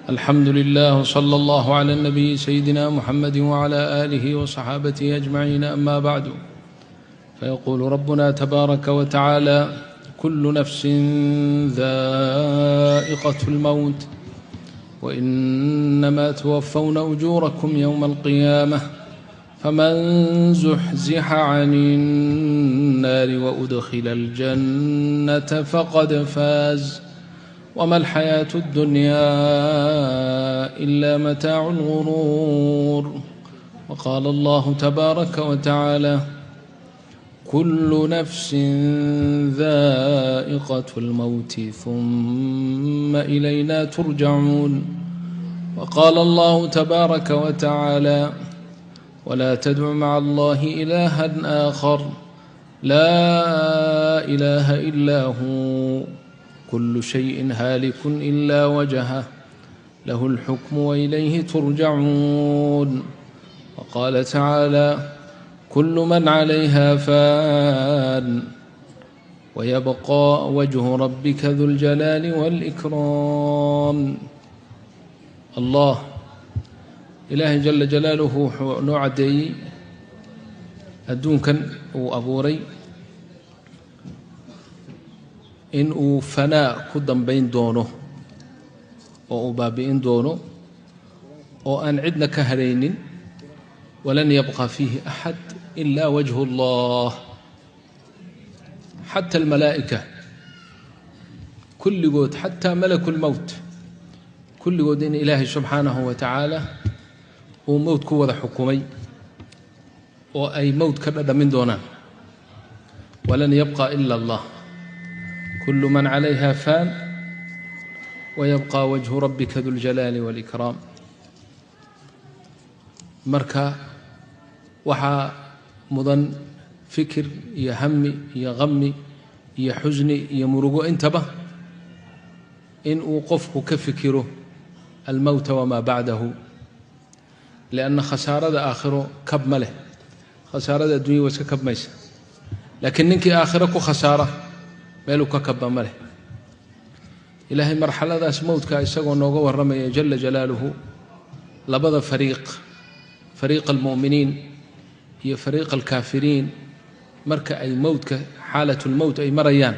الحمد لله وصلى الله على النبي سيدنا محمد وعلى آله وصحابته أجمعين. أما بعد، فيقول ربنا تبارك وتعالى: كل نفس ذائقة الموت وإنما توفون أجوركم يوم القيامة فمن زحزح عن النار وأدخل الجنة فقد فاز وما الحياة الدنيا إلا متاع الغرور. وقال الله تبارك وتعالى: كل نفس ذائقة الموت ثم إلينا ترجعون. وقال الله تبارك وتعالى: ولا تدع مع الله إلها آخر لا إله إلا هو كل شيء هالك إلا وجهه له الحكم وإليه ترجعون. وقال تعالى: كل من عليها فان ويبقى وجه ربك ذو الجلال والإكرام. الله إلهي جل جلاله نوعدي أدونكن وأبوري in uu fanaa ku dambayn doono oo uu baabi'in doono oo aan cidna ka haraynin. walan yabqa fiihi axad ilaa wajhu allah. xata almalaa'ika kulligood, xataa malaku lmowt kulligood in ilaahay subxaanahu wa tacaala uu mowt ku wada xukumay oo ay mowt ka dhadhamin doonaan. walan yabqa ila allah كل من عليها فان ويبقى وجه ربك ذو الجلال والإكرام. marka waxaa mudan fikir iyo hami iyo qami iyo xusni iyo murugo intaba in uu qofku ka fikiro almowta wamaa bacdahu, lianna khasaarada aakhiro kab ma leh. khasaarada addunya waa iska kabmaysa, laakiin ninkii aakhiro ku khasaara meeluu ka kaba ma leh. ilaahay marxaladaas mowdka isagoo nooga warramaya jala jalaaluhu labada fariiq almu'miniin iyo fariiq alkaafiriin marka ay mowdka xaalatulmowt ay marayaan,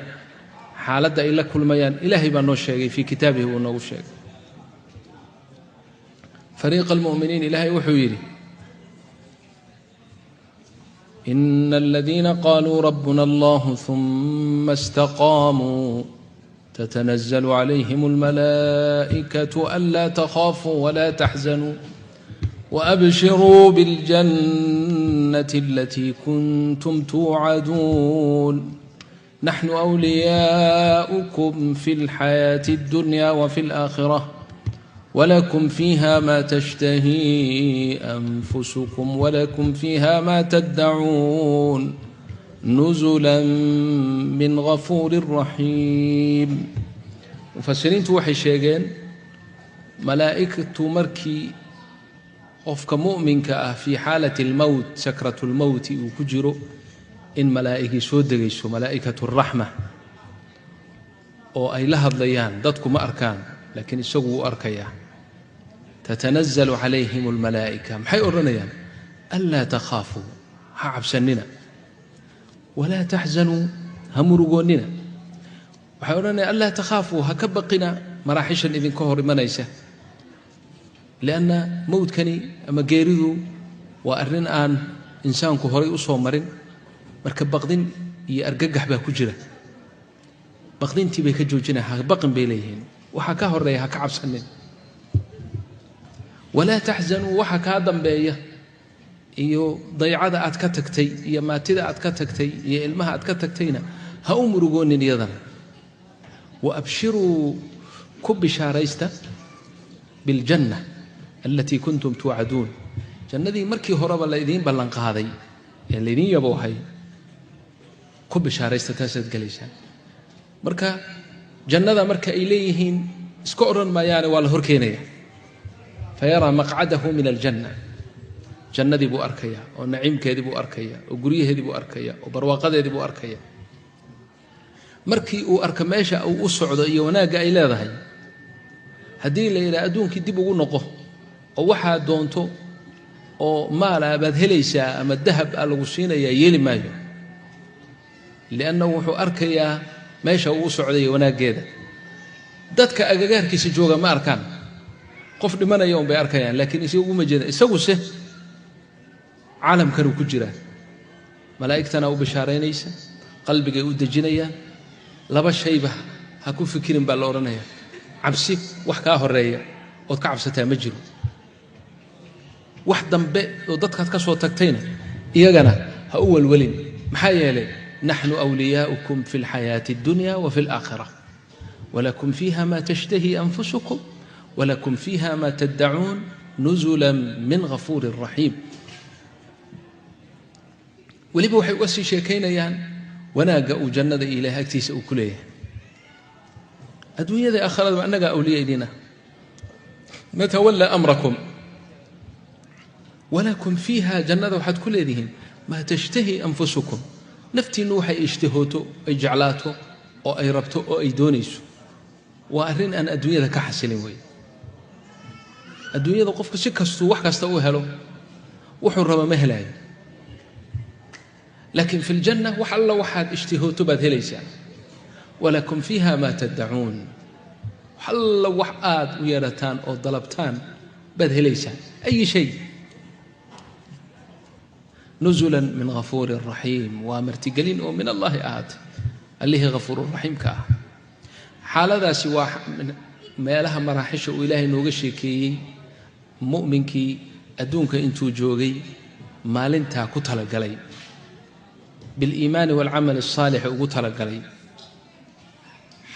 xaaladda ay la kulmayaan, ilaahay baa noo sheegay fii kitaabihi wuu noogu sheegay. fariiq almu'miniin ilaahay wuxuu yidhi: إن الذين قالوا ربنا الله ثم استقاموا تتنزل عليهم الملائكة ألا تخافوا ولا تحزنوا وأبشروا بالجنة التي كنتم توعدون نحن أولياؤكم في الحياة الدنيا وفي الآخرة ولكم فيها ما تشتهي أنفسكم ولكم فيها ما تدعون نزلا من غفور رحيم. مفسرينtu waxay sheegeen malaa'ikatu markii qofka mu'minka ah fii xaalati almowt, sakratu lmowti uu ku jiro, in malaa'igii soo degayso, malaa'ikatu raxma, oo ay la hadlayaan. dadku ma arkaan, laakiin isagu wuu arkayaa. تتنزل عليهم الملائكة maxay odhanayaan: ألا تخافوا ha cabsanina, ولا تحزنوا ha murugoonnina. waxay odhanayaan: ألا تخافوا ha ka baqina maraaxishan idinka hor imanaysa, lianna mowdkani ama geeridu waa arrin aan insaanku horay u soo marin. marka baqdin iyo argagax baa ku jira. baqdintii bay ka joojinaya, ha baqin bay leeyihiin. waxaa ka horeeya ha ka cabsanin. walaa taxzanuu waxa kaa dambeeya iyo daycada aad ka tagtay iyo maatida aad ka tagtay iyo ilmaha aad ka tagtayna ha u murugoonin iyadana. waabshiruu ku bishaaraysta biljanna allatii kuntum tuucaduun, jannadii markii horeba laydiin ballanqaaday ee laydiin yaboohay, ku bishaaraysta, taasaad gelaysaan. marka jannada marka ay leeyihiin iska odhan maayaane waa la hor keenaya. fayaraa maqcadahu min aljanna, jannadii buu arkayaa, oo naciimkeedii buu arkayaa, oo guryaheedii buu arkayaa, oo barwaaqadeedii buu arkayaa. markii uu arka meesha uu u socdo iyo wanaagga ay leedahay, haddii la yidhaha adduunkii dib ugu noqo oo waxaad doonto oo maala baad helaysaa ama dahab aa lagu siinayaa yeeli maayo liannahu wuxuu arkayaa meesha uu u socdayo wanaaggeeda dadka agagaarkiisa jooga ma arkaan qof dhimanaya un bay arkayaan laakiin isagu uma jeeda isaguse caalamkanuu ku jiraa malaa'igtana u bishaaraynaysa qalbigay u dejinayaan laba shayba ha ku fikirin baa la odhanayaa cabsi wax kaa horeeya ood ka cabsataa ma jiro wax dambe oo dadkaad ka soo tagtayna iyagana ha u walwalin maxaa yeelay naxnu awliyaa'ukum fi alxayaati addunya wa fi alaakhira walakum fiiha ma tashtahi anfusukum walakum fiiha ma taddacuun nuzulan min ghafuurin raxiim weliba waxay uga sii sheekaynayaan wanaagga uu jannada iyo ilaahay agtiisa uu ku leeyahay adduunyada aakhirada annagaa awliya idina natawalla amrakum walakum fiiha jannada waxaad ku leedihiin maa tashtahi anfusukum naftiinnu waxay ishtihooto ay jeclaato oo ay rabto oo ay doonayso waa arrin aan adduunyada ka xasilin weeye adduunyada qofku si kastuu wax kasta u helo wuxuu raba ma helaayo laakiin fi ljanna wax alla waxaad ishtihooto baad helaysaa walakum fiiha maa taddacuun wax alla wax aad u yeedhataan oo dalabtaan baad helaysaa ayi shay nuzulan min ghafuurin raxiim waa martigelin oo min allaahi ahaatay allihii ghafuurun raxiimka ah xaaladaasi waa meelaha maraaxisha uu ilaahay nooga sheekeeyey mu'minkii adduunka intuu joogay maalintaa ku talagalay biliimaani waalcamali asaalixi ugu talagalay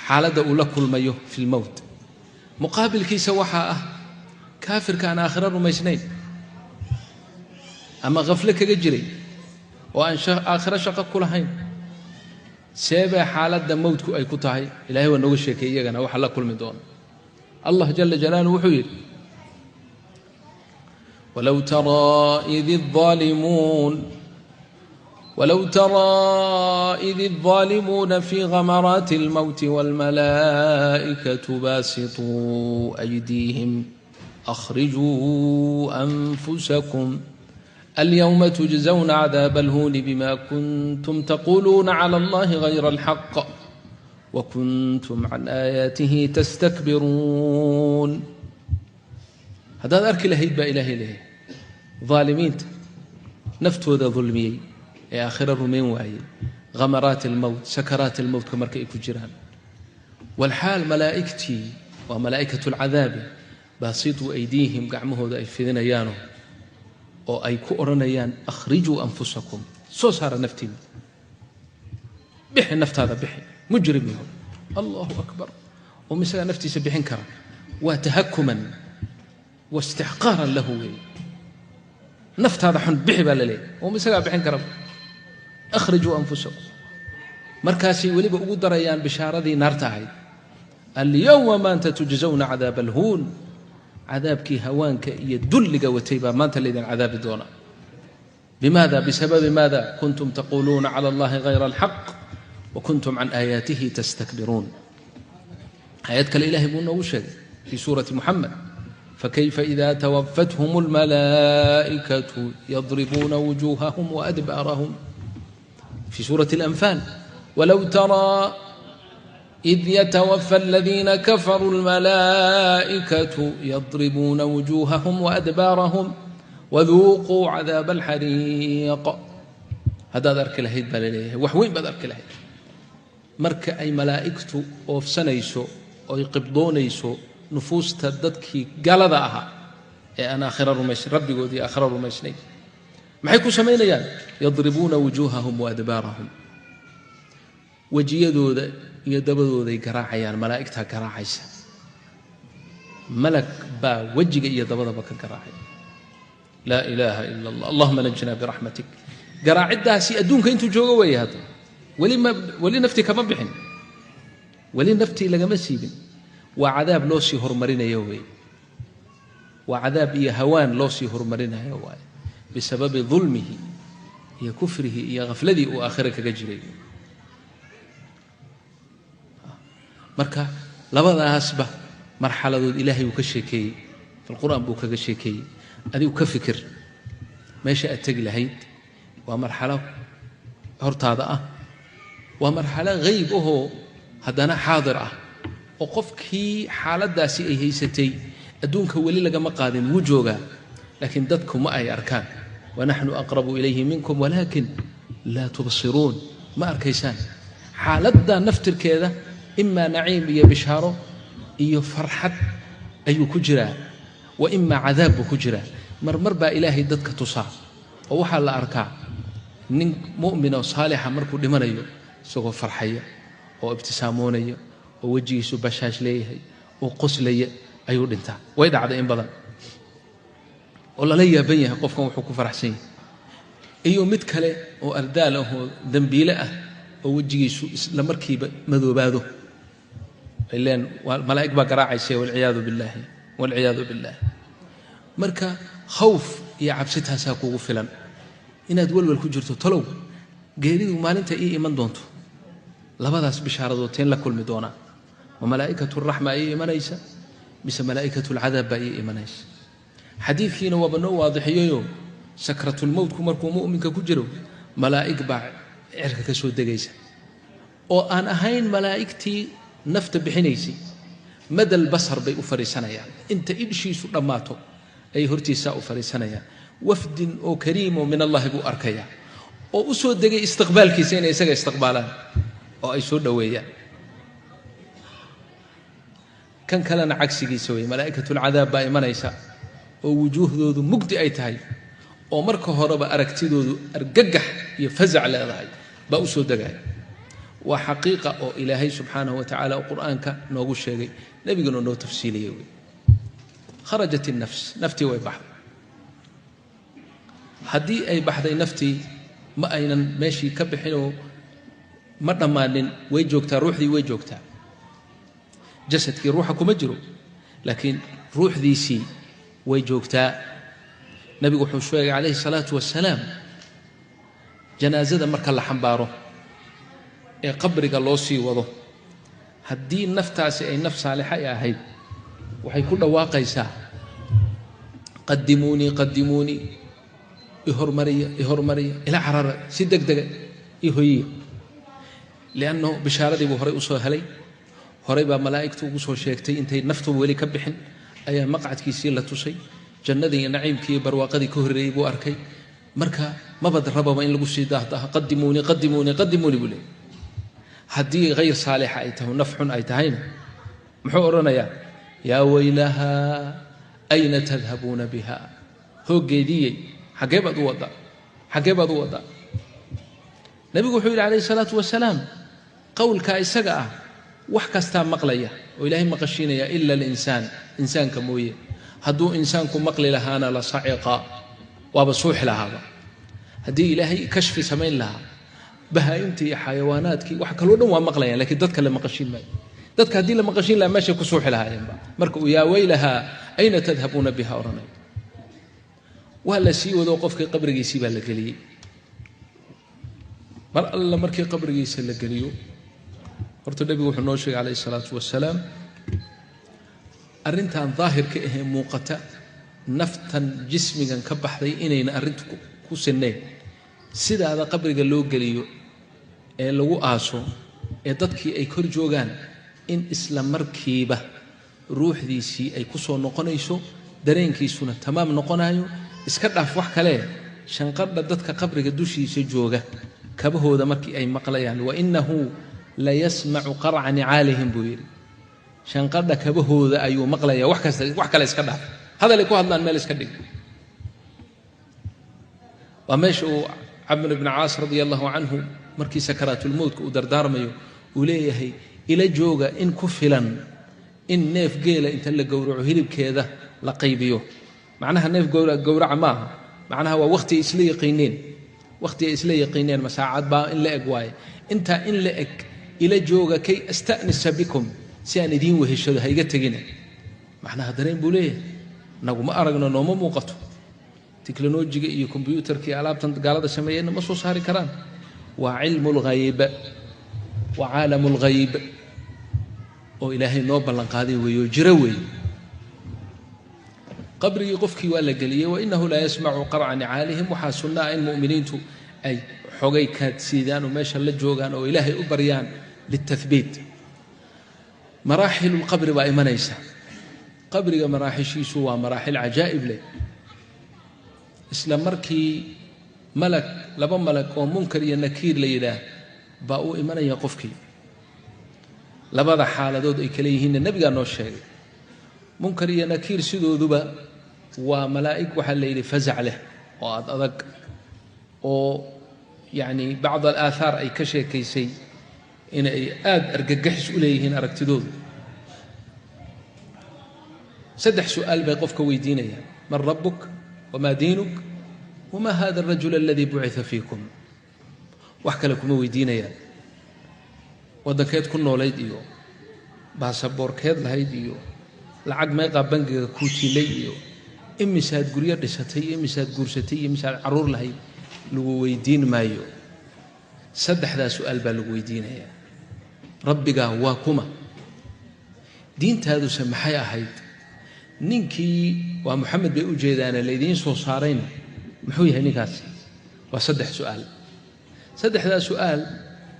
xaaladda uu la kulmayo fi lmowt muqaabilkiisa waxaa ah kaafirka aan aakhiro rumaysnayn ama khafle kaga jiray oo aan aakhiro shaqo ku lahayn seebee xaaladda mowtku ay ku tahay ilaahay waa nooga sheekeeyey iyagana waxa la kulmi doono allah jala jalaaluhu wuxuu yidhi ولو ترى إذ الظالمون في غمرات الموت والملائكة باسطوا أيديهم أخرجوا أنفسكم اليوم تجزون عذاب الهون بما كنتم تقولون على الله غير الحق وكنتم عن آياته تستكبرون هذا أرك لهيد با إلهي له ظالمين نفتو ذا ظلمي يا آخر الرمين وعي غمرات الموت سكرات الموت كمرك إكو جيران والحال ملائكتي وملائكة العذاب باسطوا أيديهم قعمه ذا إفذين يانو أو أي كؤرنيان أخرجوا أنفسكم صار نفتي بحي النفط هذا بحي مجرمين الله أكبر ومسا نفتي سبحين كرم وتهكما واستحقارا له نفط هذا حن بحي بالليل ومسا بحين كرم أخرجوا أنفسكم مركاسي وليب أقدر أيان بشارة ذي نارتاعي اليوم ما أنت تجزون عذاب الهون عذابك هوانك يدل قوتيبا ما أنت الذين عذاب دونا بماذا بسبب ماذا كنتم تقولون على الله غير الحق وكنتم عن آياته تستكبرون آياتك الإله بنا وشد في سورة محمد فكيف إذا توفتهم الملائكة يضربون وجوههم وأدبارهم في سورة الأنفال ولو ترى إذ يتوفى الذين كفروا الملائكة يضربون وجوههم وأدبارهم وذوقوا عذاب الحريق هذا ذرك الهيد بالليه وحوين بذرك الهيد مرك أي ملائكة أوف سنيسو أو يقبضونيسو نفوس تددك قال ذاها أنا آخر الرميس ربي قودي آخر الرميسني محيكو سمين يعني يضربون وجوههم وأدبارهم وجيدوا يدبدوا ذي قراعيان ملائكتها قراعيسا ملك با وجه يدبدوا بك قراعي لا إله إلا الله اللهم نجنا برحمتك قراعي داسي أدونك انتو جوغوا وي هذا ولي نفتي كمان بحن ولي نفتي لقى مسيبن وعذاب لوسي هرمرين يوي وعذاب هوان لوسي هرمرين يوي بسبب ظلمه يا كفره يا غفلتي وآخرك ججري marka labadaasba مرحلة إلهي وكشيكي في القرآن بو كشيكي أدي وكفكر ما شاء تجلهيد ومرحلة هرتاضة ومرحلة غيب هدانا حاضرة وقفك حالة داسي أي هيستي أدونك ولي لقى مقادم وجوغا لكن ددكم ما أي أركان ونحن أقرب إليه منكم ولكن لا تبصرون ما أركيسان حالة دا نفتر كذا إما نعيم يا بشاره إيو فرحة أيو كجرا وإما عذاب كجرا مرمر با إلهي ددك تصاع ووحا الأركع نين مؤمنة وصالحة مركو دمانيو سوغو فرحية وابتسامونية ووجيسو بشاش ليه وقسلية أيو دنتا ويدا عدا إن بضان والله ليا بيها قفكم وحكو فرحسين إيو متكالي وأرداله دنبيلة ووجيسو لمركيب مذوبادو إلين ملائكة بقراعي شيء والعياذ بالله مركا خوف يا عبستها ساكو غفلا إن أدول والكجرتو طلو قيريدو مالنتا إيمان دونتو لبداس بشارتين لكل مدونا وملائكة الرحمة إيمانيسا بس ملائكة العذاب إيمانيس حديث هنا وبنو واضح يوم سكرة الموت كمركو مؤمن كجرو ملائكة باع عركة كسود دقيسة وأنا هين ملائكتي نفت بحنيسي مدى البصر بي أفرسنا يعني أنت إبشي سلماته أي هرتي ساء أفرسنا يعني وفد أو كريم من الله بو أركيا أو أسود دقي استقبال كيسين يسقى استقبالا أو أي سود دوية كان كلنا عكسي يسوي ملائكة العذاب باي منيسا ووجوه ذو مجد أي تهي أو مركه هرب أركتي ذو أرجح يفزع على ذاي بأسود دقي وحقيقة أو إلهي سبحانه وتعالى وقرآن كنوغو الشيء نبي قلنا نو تفصيلي خرجت النفس نفتي ويبحر هدي أي بحثي نفتي ما أين ماشي كبحينه مرنا مالين ويجوكتا روح دي ويجوكتا جسدك روحك مجرو لكن روح دي سي ويجوكتا نبي حشوي عليه الصلاة والسلام جنازة مركا لحنباره قبرك الله سي وضو هدي نفتاسي أي نفس صالحة يا هيد وحيكون واقعيسا قدموني إهر مريا إلى عرارة سيدك دقا إهوية لأنه بشارة دي بوهري أسوه هلي هريبا ملائكته أسوه شيكتي انتي نفتو ولي كبحن أي مقعد كيسير لتوسي جندي نعيم كي برواقدي كهري بو أركي مركا ما بدر ربا وإن لقو سيداه قدموني بولي هدي غير صالحة أيته نفح أيتهين محورنا يا ويلها أين تذهبون بها هو قيدي حقيبة وضع نبي حول عليه الصلاة والسلام قول كايسقع وحكستان مقلية وإلهي مقشين إلا الإنسان إنسان كموية هدو إنسانكم مقلي لهانا لصعقا وبصوح لها هدي إلهي كشف سمين لها بهايمتي حيواناتك وحكلوا waa maqlayaan laakiin dadka la maqashin ma dadka hadii la maqashin la meesha ku soo xilaayeen ba marka yaa weylaha ayna tadhabuna biha orana wala si wado qofkii qabrigiisa baa la galiyay mar alla markii qabrigiisa la galiyo horta nabigu wuxuu noo sheegay kaleey salaatu wassalaam arintan daahirka ah muuqata naftan jismigan ka baxday inayna arintu ku sineen sidaada qabriga loo galiyo ee lagu aaso ee dadkii ay kor joogaan in isla markiiba ruuxdiisii ay ku soo noqonayso dareenkiisuna tamaam noqonayo iska dhaaf wax kale shanqadha dadka qabriga dushiisa jooga kabahooda markii ay maqlayaan wa innahu la yasma'u qar'a ni'alihim buyiri shanqadha kabahooda ayuu maqlaya wax kale iska dhaaf hadal ku hadlaan meel iska dhig wa meeshu عمرو بن عاص رضي الله عنه مركي سكرات الموت ودردار ميو وليه إلى جوجا إن كفلا إن نيف جيلة إنت اللي جورع هرب كذا لقيبيو معناها نيف جورع معها معناها هو وقت إسلي يقينين مساعد با إن لا أقواي أنت إن لك إلى جوجا كي أستأنس بكم سيان دين وهالشذ هيجت جينا معناها درين بوليه نقوم أرجنا نوم موقته تكنولوجيا iyo computerkii alaabtan gaalada sameeyeen ma soo saari karaan waa cilmul ghayb wa aalamul ghayb oo ilaahay noo ballan qaaday weeyo jira weey qabrigii qofkii waa la geliyay wa innahu la yasma'u qar'a ni'aalihim waxa sunnaa in mu'miniintu ay xogay ka siidaan oo meesha la joogaan oo ilaahay u baryaan litathbiit maraaxil alqabr wa imanaysa qabriga maraaxishiisu waa maraaxil ajaa'ib leh isla markii malak laba malak oo munkar iyo nakiir la yiraah baa u imanaya qofkii labada xaaladood ay kala yihiin nabiga noo sheegay munkar iyo nakiir sidooduba waa malaa'ik waxa la yiri fazac leh oo adag oo yani baad al-aathar ay ka sheekaysay in ay aad argagaxis u leeyihiin aragtidoodu saddex su'aal bay qofka weydiinayaan man rabbuk wama diinuk wama hada ar-rajul alladhi bu'itha fiikum wax kale kuma weydiinayaan wadankeed ku noolayd iyo baasaboorkeed lahayd iyo lacag meeqa bangiga ku tilay iyo imisaad guriga dhisatay imisaad guursatay imisaad caruur lahayd lagu weydiin maayo saddexda su'aal baa lagu weydiinaya rabbiga waa kuma diintaadu maxay ahayd ninkii waa maxamed bay u jeedaan leedin soo saareen muxuu yahay ninkaas waa saddex su'aal saddexda su'aal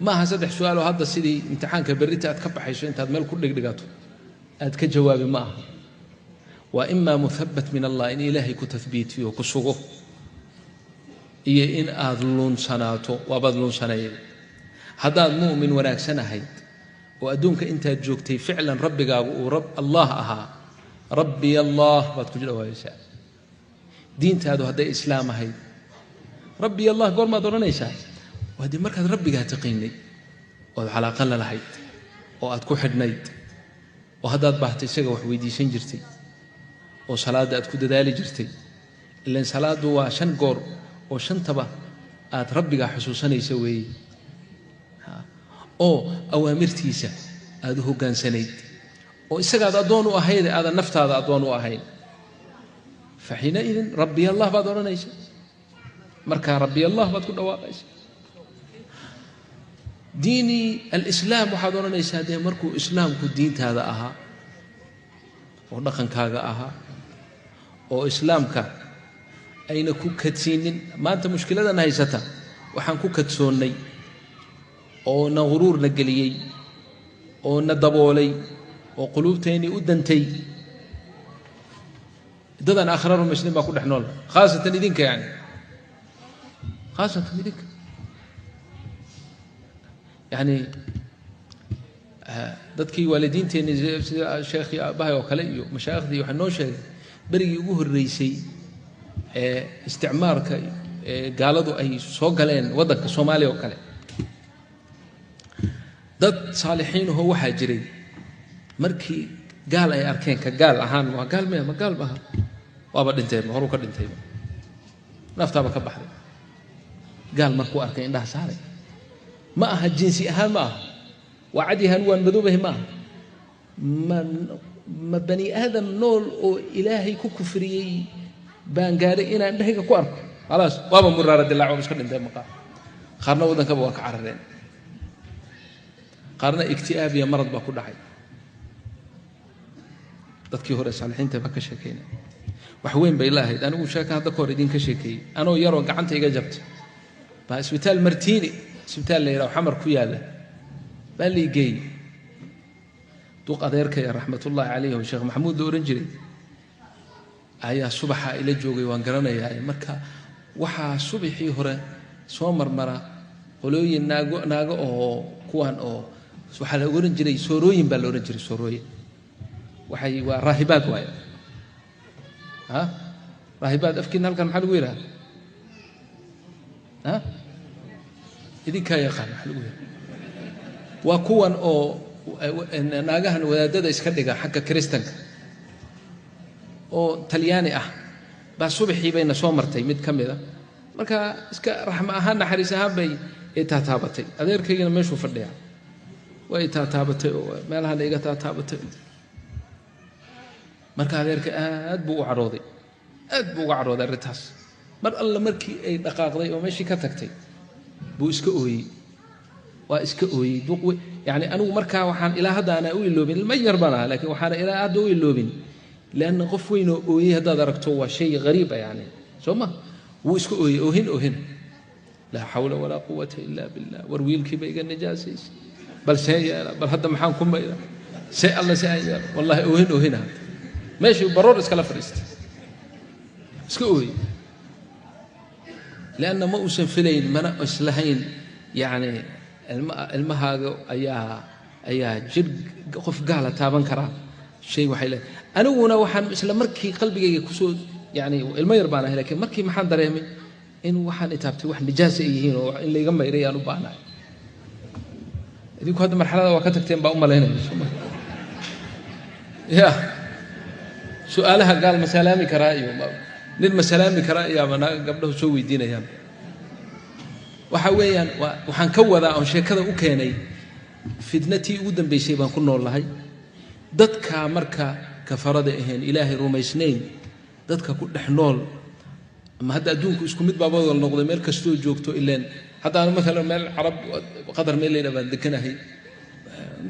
ما ها صدح سؤال وهذا سيدي امتحان كبريت أتكبح حيث أنت هذا ملك كل دقيقته أتكجواب معه وإما مثبت من الله إن إلهي كتثبيت فيه وكسوه إيه إن أذلون سناته وبذلون سنين هذا المؤمن وراك سنة هيد وأدونك أنت جوكتي فعلا ربك ورب الله أها ربي الله بتكجله يسأل دين هذا إسلام هيد ربي الله قول ما دورنا يسأل وهذه مركز ربك هتقيني وعلى أقل لحيد وأتكو حدنيد وهذا بحث سجى وحويدي سنجرتي وصلاة أتكو دالي جرتي لأن صلاة وشن قور وشن تبا أت ربك حسوسا يسوي أو أوامرتيسا هذا هو كان سنيد وإسقى هذا أدون وأهيد هذا النفط هذا أدون وأهيد فحينئذ ربي الله بعدنا نيسا مركا ربي الله بتكون أواقيس ديني الإسلام وحضرنا ليس هذا مركو إسلام كو دين هذا أها ودخن كاغا أها أو إسلام كا أين كو كتسين ما أنت مشكلة أنا هيستا وحن كو كتسوني أو نغرور نقليي أو ندبولي أو قلوب تاني ودنتي ددان آخرهم مسلم بقول نحن خاصة إذنك يعني خاصة إذنك يعني dadkii waalidiinteena sida sheekhi abahay oo kale iyo mashaayikhdii waxa noo sheegay barigii ugu horeysay isticmaalka gaaladu ay soo galeen wadanka Soomaaliya oo kale dad saalixiin oo waxa jiray markii gaal ay arkeen ka gaal ahaan waa gaal ma gaal baha waaba dhintay hor ka dhintay naftaaba ka baxday gaal markuu arkay indhaha saaray ما أها الجنسي أهم ما وعدي هنوان مذوبه ما بني آدم نول أو إلهي كفري بانقاري إنا عندها كوارك خلاص وابا مرارة الله ومش خلنا ندم مقام خارنا ودن كبوك عررين قارنا اكتئاب يا مرض باكل حي dadkii hore saalixiinta ba ka sheekeynaa wax weyn bay ilaahay anigu sheeka hadda koor idin ka sheekay anoo yar oo gacanta iga jabtay ba isbitaal martiini isbitaal leeyahay xamar ku yaala bali geey duq adeerka ya rahmatullahi alayhi oo sheekh maxamuud dooran jiray ayaa subaxa ila joogay waan garanayaa marka waxa subaxii hore soo marmara qolooyin naago oo kuwan oo waxa la oran jiray soorooyin baa la oran jiray soorooyin waxay waa raahibaad waay ha raahibaad afkiina halkan maxaa lagu yiraahdaa ha idinka yaqaan waxa lagu yiraahdaa waa kuwan oo naagahan wadaadada iska dhiga xagga kristanka oo talyaani ah ba subaxii bayna soo martay mid kamida marka iska raxma ahaan naxariis ahaan bay taataabatay adeerkaygana meeshuu fadhiyaa way taataabatay oo meelaha iga taataabatay marka adeerka aad buu u carooday arrintaas mar alla markii ay dhaqaaqday oo meeshii ka tagtay buu iska ooyay وإسكأوي دوقوي يعني أنا مركا وحان إلى هذا أنا أوي اللوبين ما يربنا لكن وحان إلى هذا أوي اللوبين لأن قفوين أوي هذا دركتوا شيء غريب يعني ثم وإسكأوي أوهن لا حول ولا قوة إلا بالله ورويل كي بيجا النجاسة بل سيء بل هذا محامكم بيدا سيء الله سيء والله أوهن هذا ماشي برور إسكالا فريست إسكأوي لأن ما أوسن فيلين ما أسلحين يعني المها أيها جد قف قالة تابن كرا شيء وحيله أنا وحن مثل مركي قلبي كسود يعني المير بانا لكن مركي محن دريمي إنه وحن إتابتي وحن نجاسة هنا اللي جنب يريانو بانا إذا هذا مرحلة وقتك بقى لهنا يا سؤالها قال مسلامي كرائي للمسلامي كرائي يا من قبله سوي دينا يا وحويان وحنكوذا أو شيء كذا وكاني fidnatii ugu dambeysay baan ku noolahay dadka marka kafarada ahayn ilaahay rumaysnayn dadka ku dhex nool ma hadda adduunku isku mid baabada noqday meel kasto joogto ileen hadda aan mesela meel arab qadar meel leena baan dekanahay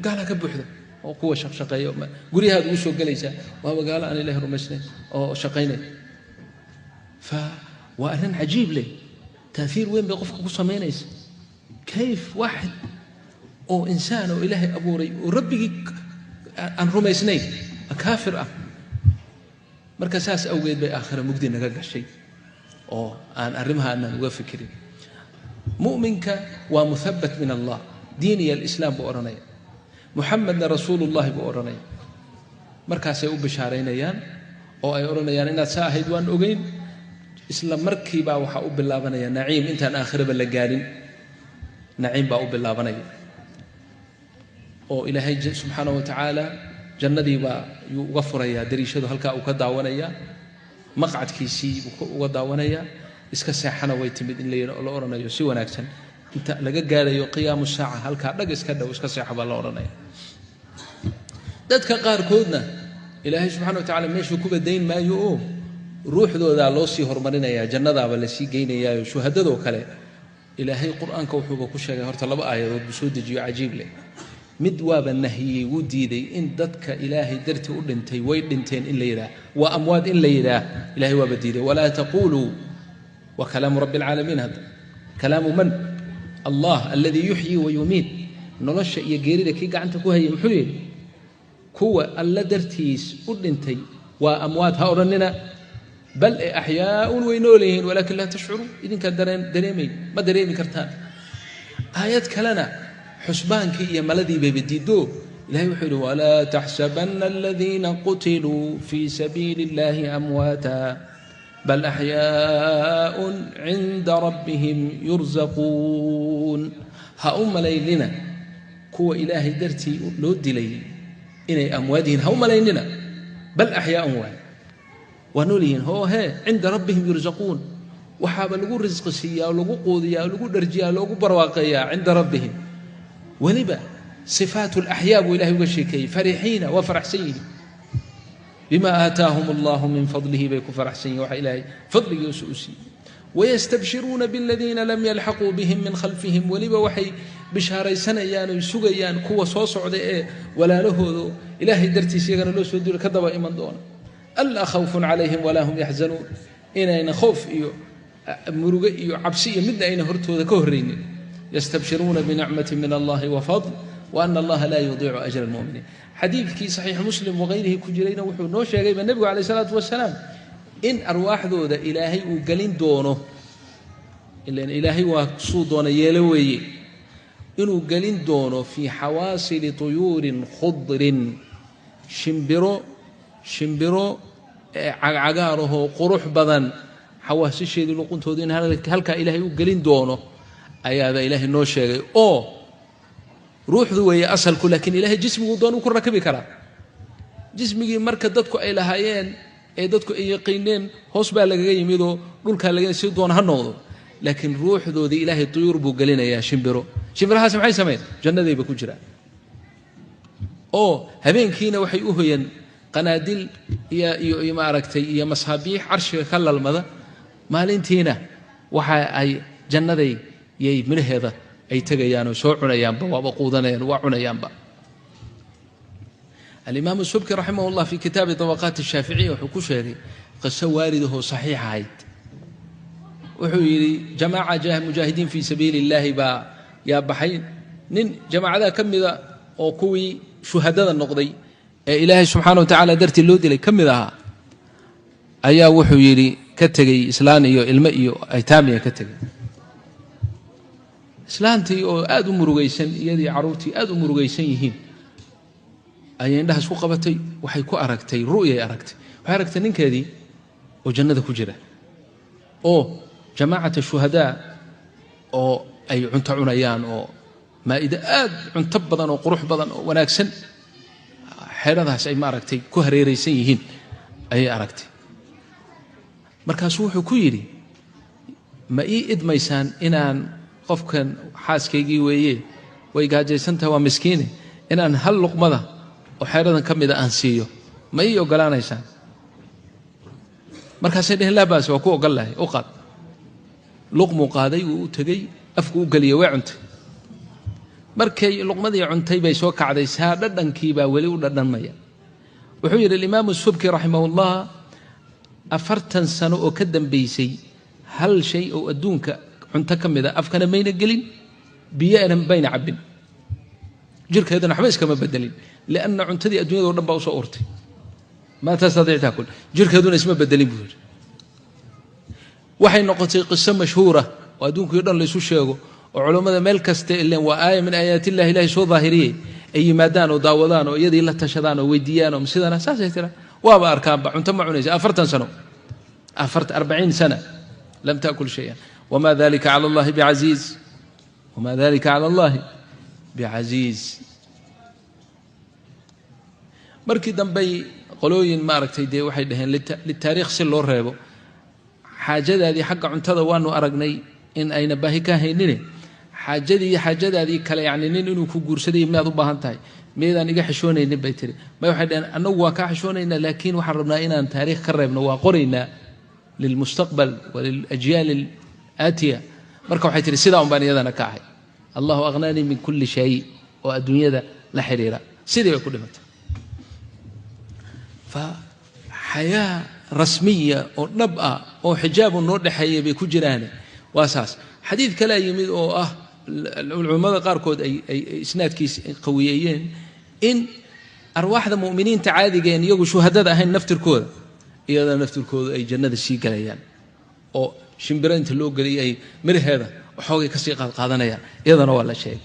gaala ka buuxda oo kuwa shaqeeyo guriyaha ugu soo galaysa waa magaalo aan ilaahay rumaysnayn oo shaqeynay fa waa arin cajiib leh تأثير وين بقفك كسمينيس كيف واحد أو إنسان أو إله أبوري وربي أن رميسني كافر مركز أساس أوجد بآخر مجد نجاج الشيء أو أن أرمها أن نوافكري مؤمنك ومثبت من الله ديني الإسلام بأورني محمد رسول الله بأورني مركز يؤب بشارين يان أو أورني يان إن ساهد وان أجين إسلام مركي با وحا بالله بنيا نعيم أنت أنا آخر باللجارين نعيم با بالله بنيا أو إلهي سبحانه وتعالى جندي با يغفر يا دريشة هلكا وكدا ونيا مقعد كيسي وكدا ونيا إسكا ساحنا ويتمد إن لي الأورنا يسوى ناكسن أنت لقى قال يو قيام الساعة هلكا لقى إسكا دا وإسكا ساحة بالأورنا دادك قار كودنا إلهي سبحانه وتعالى ماشي كوب الدين ما يؤو روح ذو ذا لوسي هرماننا يا جنة ذا بلسي جينا يا شهداء ذو كله إلهي القرآن كوحبه كشجع هرتلب آية بسود جي عجيب له مدواب النهي ودي ذي إن دتك إلهي درت أردنتي ويدنتين إلا يرى وأموات إلا يرى إلهي وبديده ولا تقولوا وكلام رب العالمين هذا كلام من الله الذي يحيي ويميت نلاش يجري لك يقع أنت كوه يمحيي كوه الله درتيس أردنتي وأموات هؤلاء بل أحياء وينولين ولكن لا تشعرون إذن كان دريمين ما دريمي كرتان آيات كلنا حسبانك يا ملذي ببديدو لا يحل ولا تحسبن الذين قتلوا في سبيل الله أمواتا بل أحياء عند ربهم يرزقون هؤم ليلنا كو إلهي درتي لود لي إني أمواتهم هؤم ليلنا بل أحياء واحد ونولين هو عند ربهم يرزقون وحاب لقوا رزق سيا ولقوا قوذيا ولقوا درجيا ولقوا برواقيا عند ربهم ولبا صفات الأحياء وإلهي وشيكي فرحين وفرح سيه بما آتاهم الله من فضله بيكو فرح سيه وحي إلهي فضل يسوسي ويستبشرون بالذين لم يلحقوا بهم من خلفهم ولبا وحي بشهري سنيان ويسوغيان كوا صوصع ولا له إلهي درتي سيغن لو سودو كذب إيمان دون ألا خوف عليهم ولا هم يحزنون إن خوف مرجئ عبسية مدة إن هرتوا ذكورين يستبشرون بنعمة من الله وفضل وأن الله لا يضيع أجر المؤمنين حديث كي صحيح مسلم وغيره كجرين وحو نوشة جايب النبي عليه الصلاة والسلام إن أرواح ذو ذا إلهي وقلين دونه إلا إن إلهي وقصود دونه يلوي إنه قلين دونه في حواصل طيور خضر شمبرو عقاره قروح بدن حواس الشيء اللي قلت هذين هلك إلهي وقلين دونه أي هذا إلهي النوشة أو روح ذوي أصل كل لكن إلهي جسمه ودونه كل ركبي كرا جسمي مركز دتكو إلى هايين دتكو يقينين هوسبا لقى يميدو دول كان لقى يصير دون هالنوض لكن روح ذو ذي إلهي الطيور بوقلنا يا شمبرو هاسم عايز سمين جنة ذي بكجرا أو هبين كينا وحيوهين قناديل يا معركتي يا مصابيح عرش خلى المذا مالين تينا وحا أي جنة ذي يي من هذا ay tagayaanoo soo cunayaanba waaba quudanayaan waa cunayaanba. الإمام السبكي رحمه الله في كتاب طبقات الشافعية وحكوشة قصة وارده صحيحة هيد وحيري جماعة مجاهدين في سبيل الله يا بحين نين جماعة ذا كم ذا وكوي شهداء النقضي إلهي سبحانه وتعالى درت اللود إلي كم ذا أيا وحيري كتجي إسلاني المئي أيتامي كتجي إسلانتي آدم مرجيسن يدي عروتي آدم مرجيسن يهين ayay indhaha isku qabatay waxay ku aragtay ru'yay aragtay waxay aragtay ninkeedii oo jannada ku jira oo jamaacada shuhada oo ay cunto cunayaan oo maa'ida aad cunto badan oo qurux badan oo wanaagsan xeeradaas ay ma aragtay ku hareeraysan yihiin ayay aragtay markaas wuxuu ku yiri ma ii idmaysaan inaan qofkan xaaskaygii weeye way gaajaysantahay waa miskiin inaan hal luqmada وحيران كم إذا أنسيه ما يقولان إنسان مركز سيده لا بأس وكو قال له أقاد لقمة قادي وتجي أفكو قال يوعنت مركي لقمة ذي عنتي بيسوك على سهر لدن كيبا ولي ولدن ميا وحير الإمام السبكي رحمه الله أفرتن سنة أكدم بيسي هل شيء أدونك عنت كم إذا أفكنا بين الجلين بيئنا بين عبد جرك هذا نحبس كما بدلين لأن عنتدي الدنيا ورب وصورتي ما تستطيع تأكل جرك هذون اسمه بدلين بفر وحين نقطة قصة مشهورة وأدونك يدون ليسوا شيء وعلماء ملك استئلين وآية من آيات الله إلهي سو ظاهرية أي مادان وداودان ويدي الله تشدان ويديان ومسيدان أساسا يترى وابا أركان عنت معونيز أفرتن سنة أفرت 40 سنة لم تأكل شيئا وما ذلك على الله بعزيز وما ذلك على الله بعزيز markii dambe qolooyin maaragtay de waxay dhaheen litaariikh si loo reebo xaajadaadii xagga cuntada waanu aragnay in ayna baahi ka haynin xaajadaadii kale yaani nin inuu ku guursaday maad u baahan tahay meedaan iga xishoonaynin bay tiri ma waxay dhaheen anagu waa ka xishoonayna laakiin waxaan rabnaa inaan taariikh ka reebno waa qoraynaa lilmustaqbal walil ajyaal aatiya marka waxay tiri sidaa baan iyadana ka ahay allahu aghnani min kulli shay oo adduunyada la xiriira sidii ku dhimatay فحياة رسمية أو نبأة أو حجاب النور حياة بكجرانه وأساس حديث كلا يمد أو العلماء قاركود أي إسناد كيس قويين إن أرواح المؤمنين تعادي جين يجوا شهداء أهل نفتر كود إذا نفتر كود أي جنة الشيء كليان أو شمبرين تلوج أي مر هذا وحوي كسيق قادنا يا إذا ولا شيء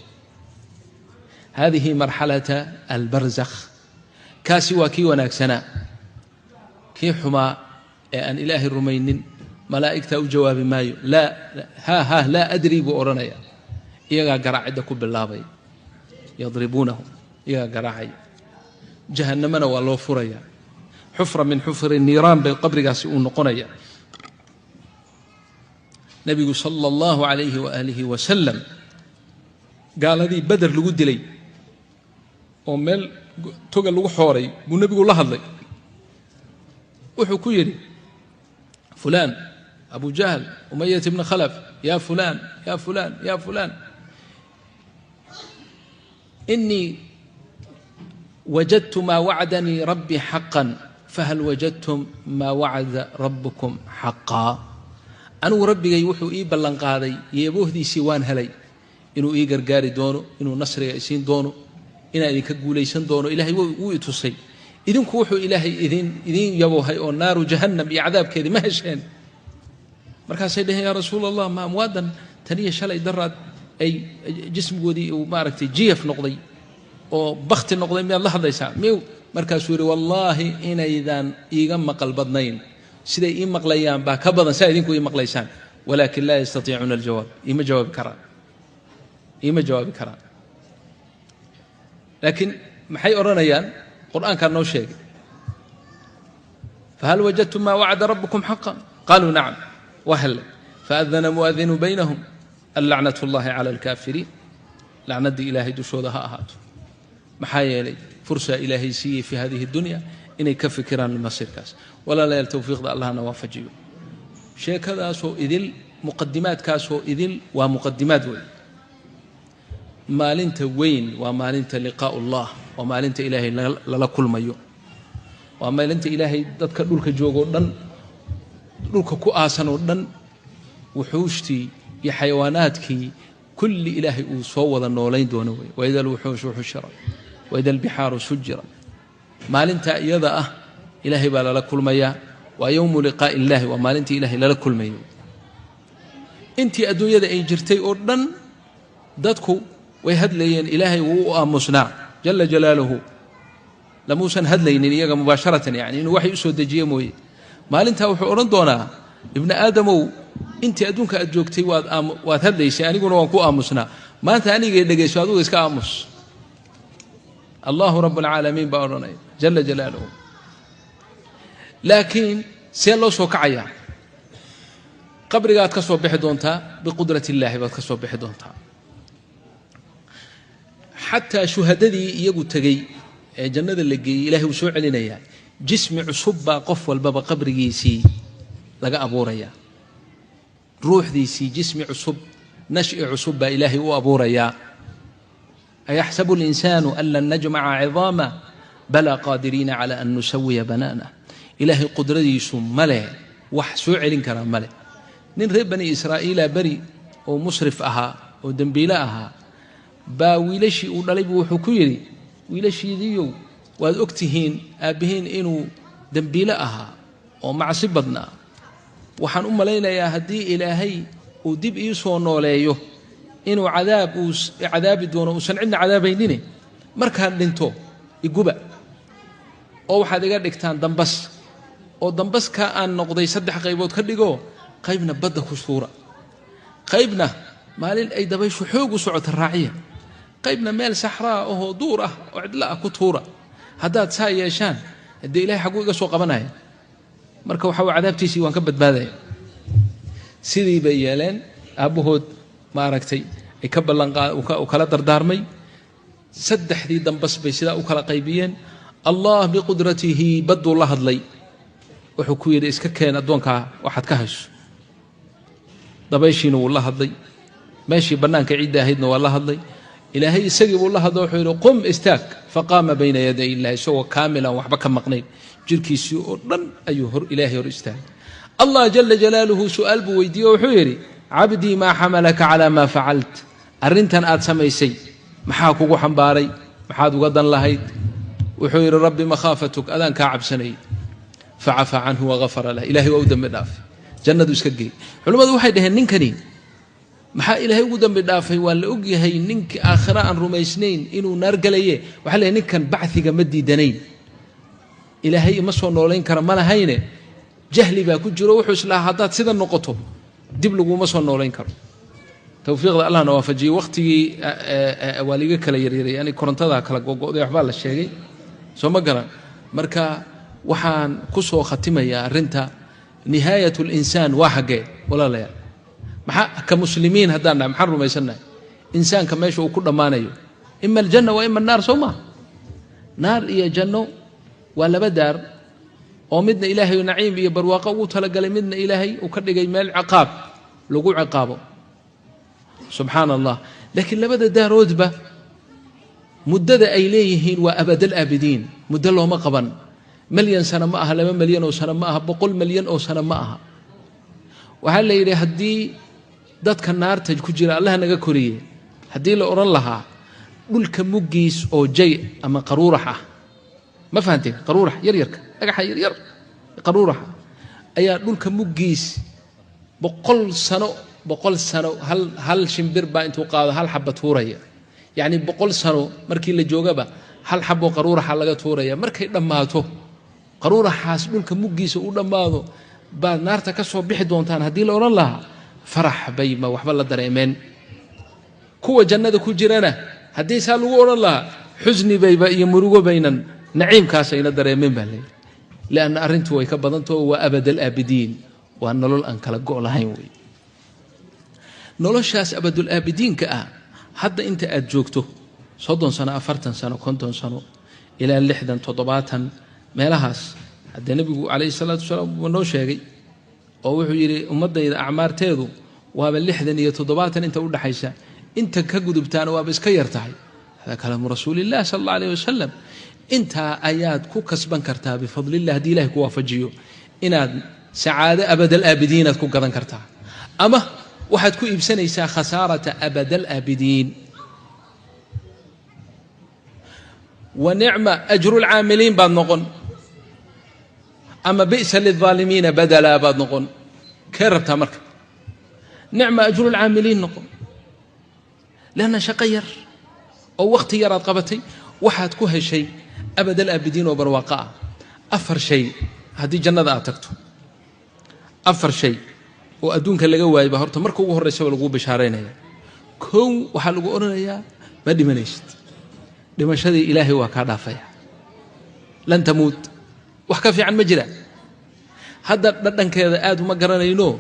هذه مرحلة البرزخ كاسي وكي وناكسنا كي حما أن إله الرمين ملائكة أو جواب مايو لا ها لا أدري بأورنايا إيجا قراعدكم بالله يضربونهم إيجا قراعي جهنمنا والله فريا حفرة من حفر النيران بالقبر قاسئون نقنيا نبي صلى الله عليه وآله وسلم قال هذه بدر لقد لي ومل توقع لغو حوري والنبي يقول الله الله وحكو يري فلان أبو جهل أمية بن خلف يا فلان يا فلان يا فلان إني وجدت ما وعدني ربي حقا فهل وجدتم ما وعد ربكم حقا أنا ربي يوحو إي بلنقاضي يبوه دي سيوان هلي إنو إي قرقاري دونو إنو نصر يأسين دونو إنا إذن كقوليسان دونو إلهي ويتصي إذن كوحو إلهي إذن يبوهي أو نار جهنم يعذاب كذي ما هشين مركز سيده يا رسول الله ما أموادا تنية شلي دراد أي جسم قودي وماركتي جيف نقضي وبخت النقضي من الله هذا يسعى ميو مركز سوري والله إنا إذن إيغم قلبضنين سيدي إيم مقليان با كبضا سايدينكو إيم مقليسان ولكن لا يستطيعون الجواب إيما جواب كران إيما جواب كران لكن محي أورانيان القرآن كان نو شيء فهل وجدتم ما وعد ربكم حقا قالوا نعم وهل فأذن مؤذن بينهم اللعنة الله على الكافرين لعنة إلهي دشودها أهات محايا لي فرصة إلهي سي في هذه الدنيا إن يكفي كران المصير كاس ولا لا التوفيق ذا الله نوافجيه شيء كذا سو إذل مقدمات كاسو إذل ومقدمات وي maalinta weyn waa maalinta liqaa ullah waa maalinta ilaahay lala kulmayo waa maalinta ilaahay dadka dhulka joogo dhan dhulka ku aasan oo dhan wuxuushtii iyo xayawaanaadkii kulli ilaahay uu soo wada noolayn doono way wayda alwuxuushu xushira wayda albihaaru sujira maalinta iyada ah ilaahay baa lala kulmaya waa yawmu liqaa illaahi waa maalinta ilaahay lala kulmayo intii adduunyada ay jirtay oo dhan dadku way hadlayeen ilaahay wuu u aamusnaa jalla jalaaluhu lamuusan hadlaynin iyaga mubaasharatan yani inuu waxay u soo dejiye mooye maalintaa wuxuu odhan doonaa ibni aadamow intii adduunka aad joogtay waad hadlaysay aniguna waan ku aamusnaa maanta anigay dhegayso adugu iska aamus allahu rabb alcaalamiin baa odhanaya jalla jalaaluhu laakiin see loo soo kacayaa qabrigaad ka soo bixi doontaa biqudrati illaahi baad ka soo bixi doontaa xataa shuhadadii iyagu tegey ee jannada la geeyey ilaahay uu soo celinayaa jismi cusub baa qof walbaba qabrigiisii laga abuurayaa ruuxdiisii jismi cusub nash'i cusub baa ilaahay u abuurayaa ayaxsabu alinsaanu an lan najmaca cidaama balaa qaadiriina cala an nusawiya banaana ilaahay qudradiisu ma leh wax soo celin karaa ma leh nin reer bani israa'iila beri oo musrif ahaa oo dembiile ahaa baa wiilashii uu dhalay buu wuxuu ku yidhi wiilashiidiiyow waad og tihiin aabbihiin inuu dembiile ahaa oo macsi badnaa waxaan u malaynayaa haddii ilaahay uu dib ii soo nooleeyo inuu cadaabi doono uusan cidna cadaabaynine markaan dhinto iguba oo waxaad iga dhigtaan dambas oo dambaska aan noqday 3 qaybood ka dhigo qaybna badda ku suura qaybna maalin ay dabayshu xoog u socota raaciya qaybna meel saxraa oo duur ah oo cidla ah ku tuura haddaad saa yeeshaan haddii ilaahay xaguu iga soo qabanaya marka waxa uu cadaabtiisii waan ka badbaadaya sidii bay yeeleen aabbahood maaragtay ay ka kala dardaarmay 3dii dambas bay sidaa u kala qaybiyeen allah biqudratihi baduu la hadlay wuxuu ku yidhi iska keen addoonkaa waxaad ka hayso dabayshiina wuu la hadlay meeshii bannaanka ciidda ahaydna waa la hadlay ilaahay isagii buu la hadlo wuxuu yidhi qum istaag faqaama bayna yaday illahi isagoo kaamilan waxba ka maqnayn jirkiisii oo dhan ayuu ilaahay hor istaagay allah jalla jalaaluhu su'aal buu weydiiye wuxuu yidhi cabdii maa xamalaka calaa maa facalt arrintan aad samaysay maxaa kugu xambaaray maxaad uga dan lahayd wuxuu yidhi rabbi makhaafatuk adaan kaa cabsanayay facafa canhu wagafara lah ilaahay waa u dembi dhaafay jannadu iska geey culimmadu waxay dhaheen ninkani maxaa ilaahay ugu dambi dhaafay waa la ogyahay ninkii aakhira aan rumaysnayn inuu naar galaye waxaa leeyahay ninkan bacdiga ma diidanayn ilaahay ima soo noolayn kara ma lahayne jahli baa ku jiro wuxuu islahaa haddaad sida noqoto dib laguma soo noolayn karo tawfiiqda allahna waafajiyey waqtigii waa liga kala yaryaray yani korontada kala gogo'day waxbaa la sheegay soo ma garan marka waxaan ku soo khatimayaa arrinta nihaayat linsaan waa xaggee walaalayaal maxaa ka muslimiin haddaan nahay maxaan rumaysannahay insaanka meesha uu ku dhammaanayo ima aljanna wa ima annaar soo maa naar iyo janno waa laba daar oo midna ilaahay naciim iyo barwaaqo ugu talagalay midna ilaahay uu ka dhigay meel ciqaab lagu ciqaabo subxaana allah laakiin labada daaroodba muddada ay leeyihiin waa abadal aabidiin muddo looma qaban malyan sano ma aha 2 malyan oo sano ma aha 100 malyan oo sano ma aha waxaa la yidhi haddii dadka naarta ku jira allah naga koriye haddii la odhan lahaa dhulka muggiis oo jay ama qaruurax ah ma fahanteen qaruurax yaryarka dhagaxa yaryar qaruurax ayaa dhulka muggiis 100 sano hal shimbir baa intuu qaado hal xabba tuuraya yacni 100 sano markii la joogaba hal xabbo qaruuraxa laga tuuraya markay dhammaato qaruuraxaas dhulka muggiisa u dhammaado baad naarta ka soo bixi doontaan haddii la odhan lahaa farax bay ma waxba la dareemeen kuwa jannada ku jirana haddii saa lagu odhan lahaa xusni bayba iyo murugo baynan naciimkaasayna dareemeen baa leeyahy lianna arrintu way ka badantao waa abadal aabidiin waa nolol aan kala go' lahayn wey noloshaas abadul aabidiinka ah hadda inta aad joogto 30 sano 40 sano 50 sano ilaa 60 70 meelahaas haddee nebigu calayhi salaatu wasalaam wuu noo sheegay oo wuxuu yidhi ummaddayda acmaarteedu waaba 60 iyo 70 inta u dhaxaysa أنت كجدبتان وابس كيرتعي هذا كلام رسول الله صلى الله عليه وسلم أنت آيات كو كسبان كرتها بفضل الله دي له كو وافجيو إن سعادة أبد الآبدين تكون كذا كرتها أما واحد كو إبسان يسا خسارة أبد الآبدين ونعمة أجر العاملين بعد نقول أما بئس للظالمين بدلا بعد نقول كرتها مركب نعمة أجر العاملين نقول لأن شقير أو وقت يرى قبتي واحد كو هالشيء أبد الآبدين وبرواقع أفر شيء هذه جنة أعتقته أفر شيء وأدونك اللي جوا بهرت مركو وهو الرسول لقوا بشهرين كو وحلقوا أورنا يا بدي منيشت لما شذي إلهي وكذا فيا لن تموت وحكى عن مجرى هذا بدن كذا آد وما قرنا ينو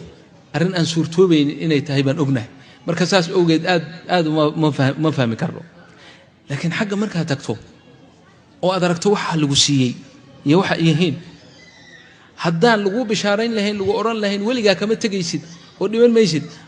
أرن أنصر توبين إن يتهيبن ابنه مركزاس أوجد آد ما فهم كرره لكن حاجة مركها تكتب وأدركت وحى لقوسية يوحى يهين حدان لقوا بشهرين لهين لقوا أوران لهين ولقى كم تجيسد ودي من ما يسد